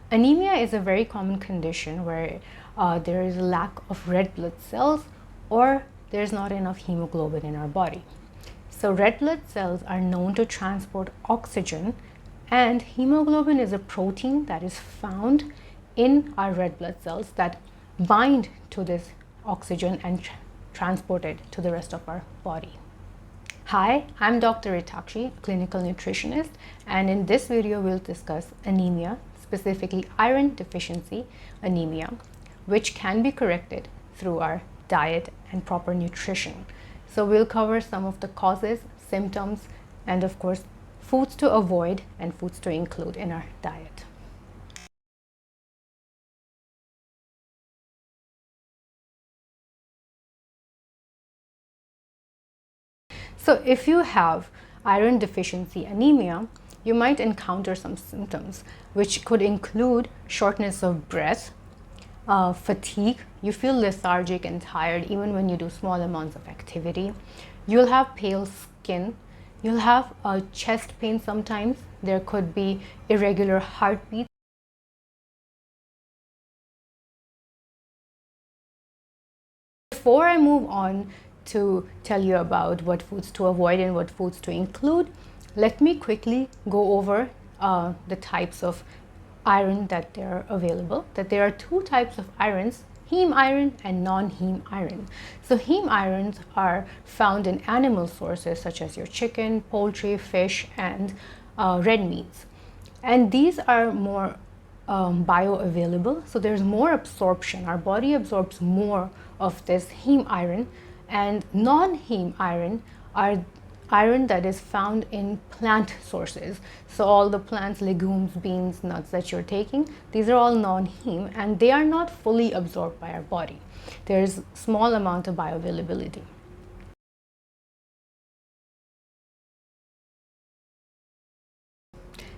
Anemia is a very common condition where there is a lack of red blood cells or there's not enough hemoglobin in our body. So red blood cells are known to transport oxygen, and hemoglobin is a protein that is found in our red blood cells that bind to this oxygen and transport it to the rest of our body. Hi, I'm Dr. Ritakshi, clinical nutritionist, and in this video we'll discuss anemia, specifically iron deficiency anemia, which can be corrected through our diet and proper nutrition. So we'll cover some of the causes, symptoms, and of course foods to avoid and foods to include in our diet. So if you have iron deficiency anemia, you might encounter some symptoms which could include shortness of breath, fatigue. You feel lethargic and tired even when you do small amounts of activity. You'll have pale skin. You'll have chest pain sometimes. There could be irregular heartbeat. Before I move on to tell you about what foods to avoid and what foods to include, let me quickly go over the types of iron that are available. That there are two types of irons, heme iron and non-heme iron. So heme irons are found in animal sources such as your chicken, poultry, fish, and red meats. And these are more bioavailable, so there's more absorption. Our body absorbs more of this heme iron, and non-heme iron are iron that is found in plant sources. So all the plants, legumes, beans, nuts that you're taking, these are all non-heme and they are not fully absorbed by our body. There's small amount of bioavailability.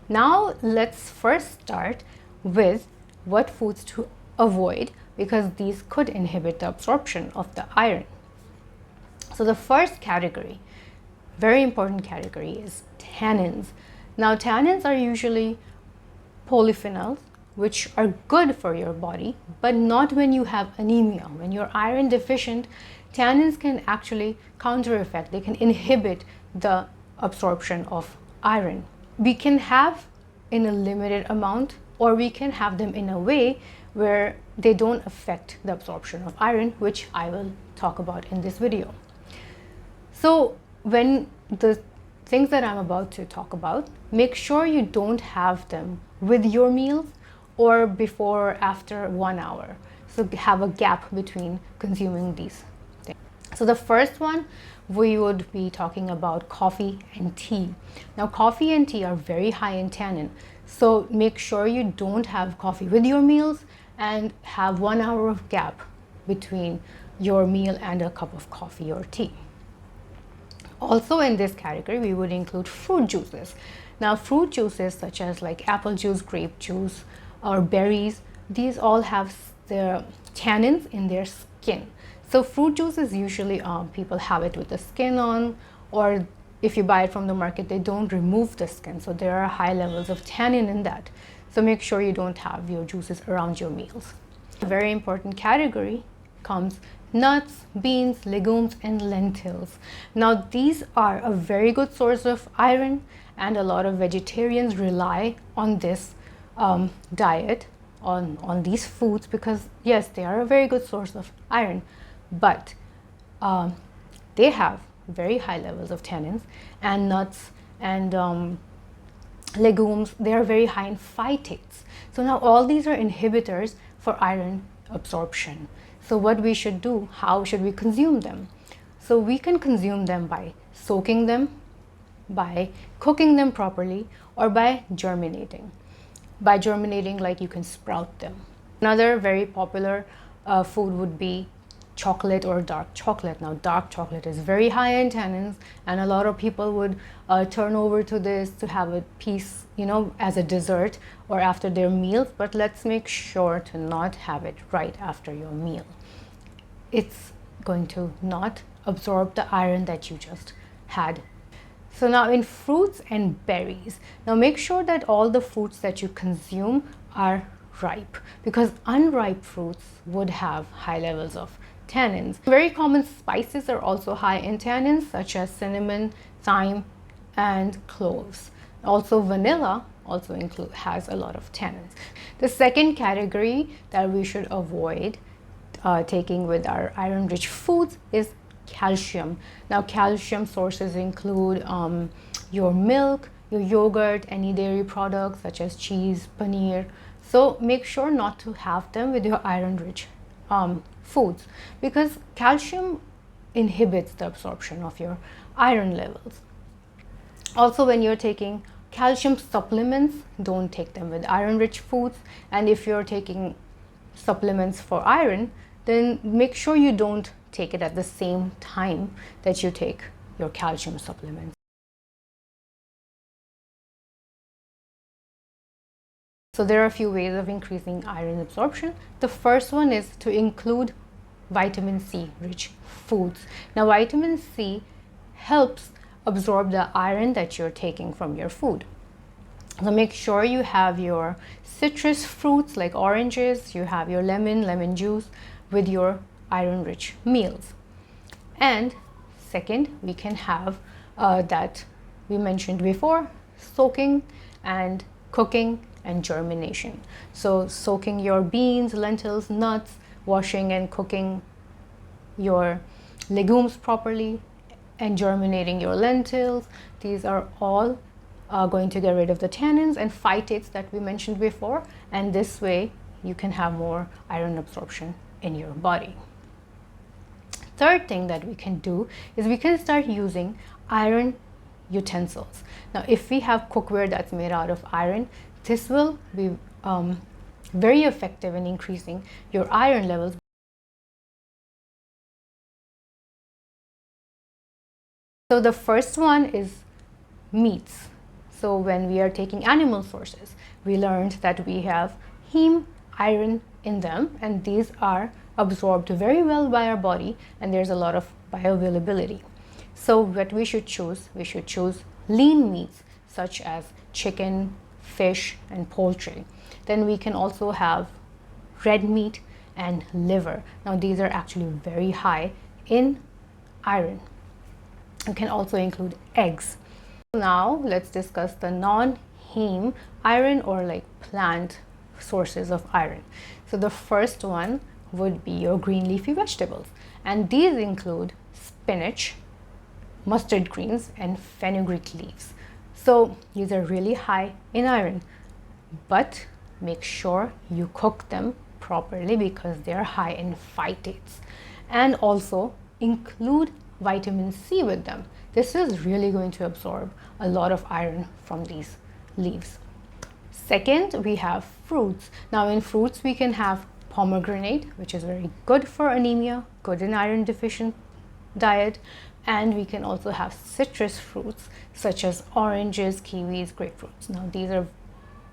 Now let's first start with what foods to avoid, because these could inhibit the absorption of the iron. So the first category, very important category, is tannins. Now tannins are usually polyphenols which are good for your body, but not when you have anemia. When you're iron deficient, tannins can actually counter effect. They can inhibit the absorption of iron. We can have in a limited amount, or we can have them in a way where they don't affect the absorption of iron, which I will talk about in this video. So when the things that I'm about to talk about, make sure you don't have them with your meals or before or after 1 hour. So have a gap between consuming these things. So the first one, we would be talking about coffee and tea. Now coffee and tea are very high in tannin, so make sure you don't have coffee with your meals and have 1 hour of gap between your meal and a cup of coffee or tea. Also in this category, we would include fruit juices. Now fruit juices such as like apple juice, grape juice, or berries, these all have their tannins in their skin. So fruit juices usually people have it with the skin on, or if you buy it from the market, they don't remove the skin. So there are high levels of tannin in that. So make sure you don't have your juices around your meals. A very important category comes nuts, beans, legumes, and lentils. Now these are a very good source of iron, and a lot of vegetarians rely on this diet, on these foods, because yes, they are a very good source of iron, but they have very high levels of tannins, and nuts and legumes, they are very high in phytates. So now all these are inhibitors for iron absorption. So what we should do, how should we consume them? So we can consume them by soaking them, by cooking them properly, or by germinating. By germinating, like you can sprout them. Another very popular food would be chocolate or dark chocolate. Now dark chocolate is very high in tannins, and a lot of people would turn over to this to have a piece, you know, as a dessert or after their meals, but let's make sure to not have it right after your meal. It's going to not absorb the iron that you just had. So now in fruits and berries, now make sure that all the fruits that you consume are ripe, because unripe fruits would have high levels of tannins. Very common spices are also high in tannins, such as cinnamon, thyme, and cloves. Also vanilla also has a lot of tannins. The second category that we should avoid taking with our iron-rich foods is calcium. Now, calcium sources include your milk, your yogurt, any dairy products such as cheese, paneer. So make sure not to have them with your iron-rich foods, because calcium inhibits the absorption of your iron levels. Also, when you're taking calcium supplements, don't take them with iron-rich foods. And if you're taking supplements for iron, then make sure you don't take it at the same time that you take your calcium supplements. So there are a few ways of increasing iron absorption. The first one is to include vitamin C rich foods. Now, vitamin C helps absorb the iron that you're taking from your food. So make sure you have your citrus fruits like oranges, you have your lemon juice with your iron-rich meals. And second, we can have that we mentioned before, soaking and cooking and germination. So soaking your beans, lentils, nuts, washing and cooking your legumes properly, and germinating your lentils. These are all going to get rid of the tannins and phytates that we mentioned before, and this way you can have more iron absorption in your body. Third thing that we can do is we can start using iron utensils. Now, if we have cookware that's made out of iron, this will be very effective in increasing your iron levels. So the first one is meats. So when we are taking animal sources, we learned that we have heme, iron in them, and these are absorbed very well by our body, and there's a lot of bioavailability. So what we should choose lean meats such as chicken, fish, and poultry. Then we can also have red meat and liver. Now, these are actually very high in iron. You can also include eggs. Now let's discuss the non-heme iron, or like plant sources of iron. So the first one would be your green leafy vegetables, and these include spinach, mustard greens, and fenugreek leaves. So these are really high in iron, but make sure you cook them properly because they're high in phytates. And also include vitamin C with them. This is really going to absorb a lot of iron from these leaves. Second, we have fruits. Now, in fruits, we can have pomegranate, which is very good for anemia, good in iron deficient diet. And we can also have citrus fruits such as oranges, kiwis, grapefruits. Now, these are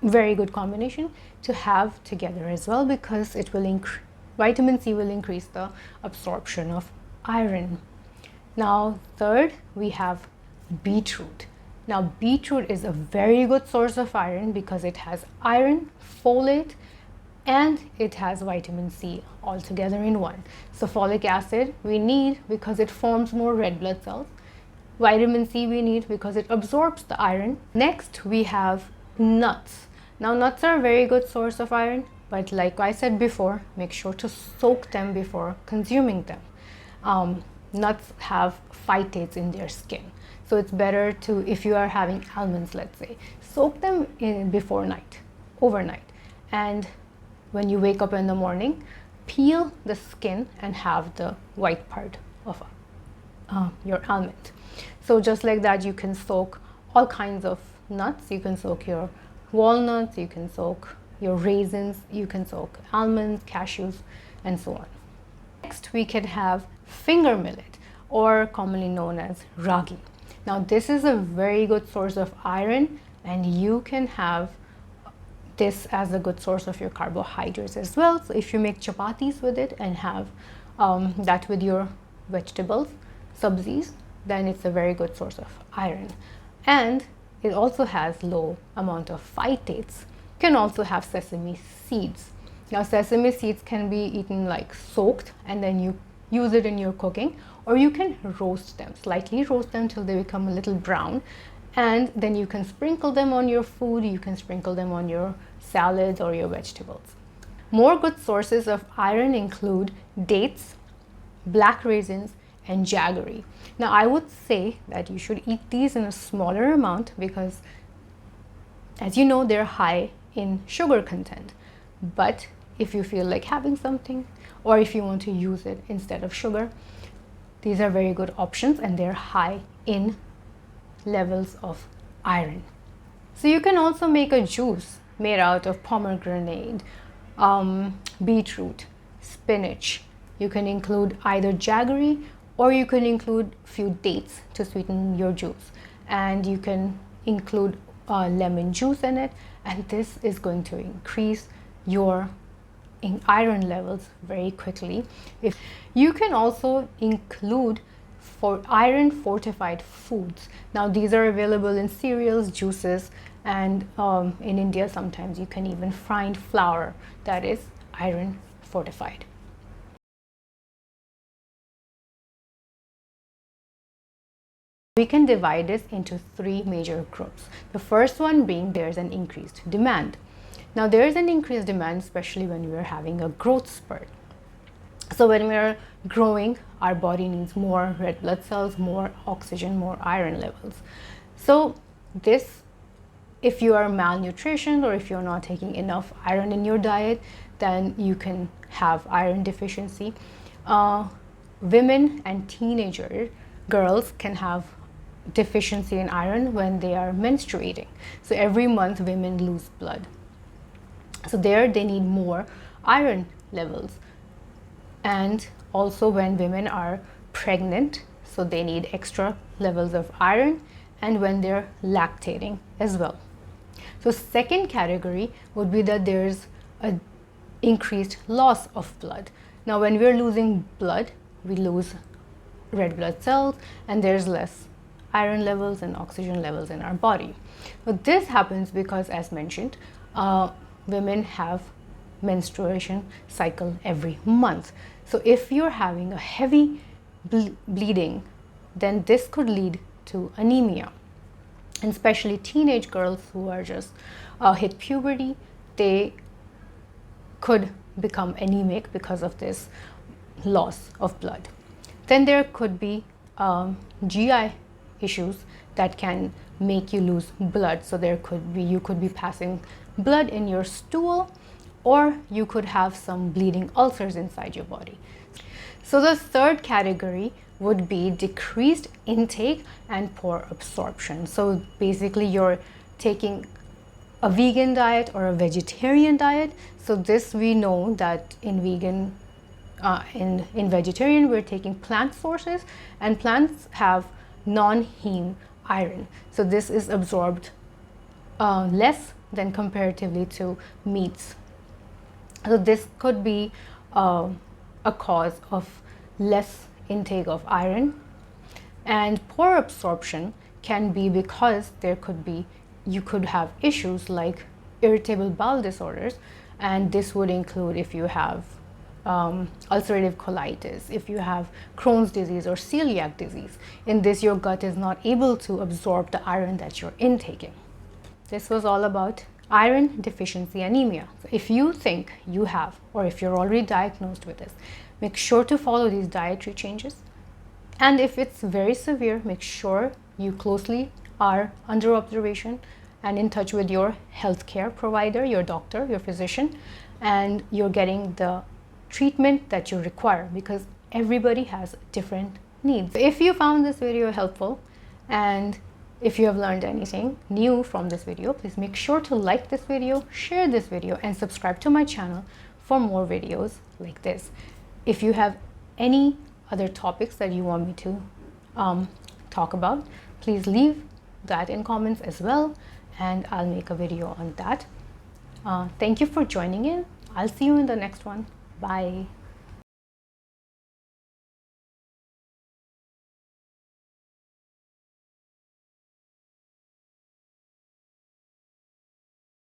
very good combination to have together as well, because it will vitamin C will increase the absorption of iron. Now, third, we have beetroot. Now, beetroot is a very good source of iron because it has iron, folate, and it has vitamin C all together in one. So folic acid we need because it forms more red blood cells. Vitamin C we need because it absorbs the iron. Next, we have nuts. Now, nuts are a very good source of iron, but like I said before, make sure to soak them before consuming them. Nuts have phytates in their skin, so it's better to, if you are having almonds, let's say, soak them overnight, and when you wake up in the morning, peel the skin and have the white part of your almond. So just like that, you can soak all kinds of nuts. You can soak your walnuts, you can soak your raisins, you can soak almonds, cashews, and so on. Next, we can have finger millet, or commonly known as ragi. Now, this is a very good source of iron, and you can have this as a good source of your carbohydrates as well. So if you make chapatis with it and have that with your vegetables, sabzis, then it's a very good source of iron. And it also has low amount of phytates. You can also have sesame seeds. Now sesame seeds can be eaten like soaked and then you use it in your cooking, or you can roast them, slightly roast them till they become a little brown, and then you can sprinkle them on your food, you can sprinkle them on your salads or your vegetables. More good sources of iron include dates, black raisins, and jaggery. Now I would say that you should eat these in a smaller amount because, as you know, they're high in sugar content. But if you feel like having something, or if you want to use it instead of sugar, these are very good options and they're high in levels of iron. So you can also make a juice made out of pomegranate, beetroot, spinach. You can include either jaggery or you can include few dates to sweeten your juice, and you can include lemon juice in it, and this is going to increase your iron levels very quickly. If you can also include for iron fortified foods. Now these are available in cereals, juices, and in India sometimes you can even find flour that is iron fortified. We can divide this into three major groups. The first one being there's an increased demand. Now there is an increased demand, especially when we are having a growth spurt. So when we are growing, our body needs more red blood cells, more oxygen, more iron levels. So this, if you are malnutrition or if you're not taking enough iron in your diet, then you can have iron deficiency. Women and teenager girls can have deficiency in iron when they are menstruating. So every month women lose blood. So there they need more iron levels. And also when women are pregnant, so they need extra levels of iron, and when they're lactating as well. So second category would be that there's an increased loss of blood. Now when we're losing blood, we lose red blood cells and there's less iron levels and oxygen levels in our body. But this happens because, as mentioned, women have menstruation cycle every month. So if you're having a heavy bleeding, then this could lead to anemia. And especially teenage girls who are just hit puberty, they could become anemic because of this loss of blood. Then there could be GI issues that can make you lose blood. So there could be, you could be passing blood in your stool, or you could have some bleeding ulcers inside your body. So the third category would be decreased intake and poor absorption. So basically you're taking a vegan diet or a vegetarian diet. So this, we know that in vegan, in vegetarian, we're taking plant sources, and plants have non-heme iron. So this is absorbed less than comparatively to meats. So this could be a cause of less intake of iron. And poor absorption can be because there could be, you could have issues like irritable bowel disorders, and this would include if you have ulcerative colitis, if you have Crohn's disease or celiac disease. In this, your gut is not able to absorb the iron that you're intaking. This was all about iron deficiency anemia. So if you think you have, or if you're already diagnosed with this, make sure to follow these dietary changes. And if it's very severe, make sure you closely are under observation and in touch with your healthcare provider, your doctor, your physician, and you're getting the treatment that you require, because everybody has different needs. If you found this video helpful, and if you have learned anything new from this video, please make sure to like this video, share this video, and subscribe to my channel for more videos like this. If you have any other topics that you want me to talk about, please leave that in comments as well, and I'll make a video on that. Thank you for joining in. I'll see you in the next one. Bye.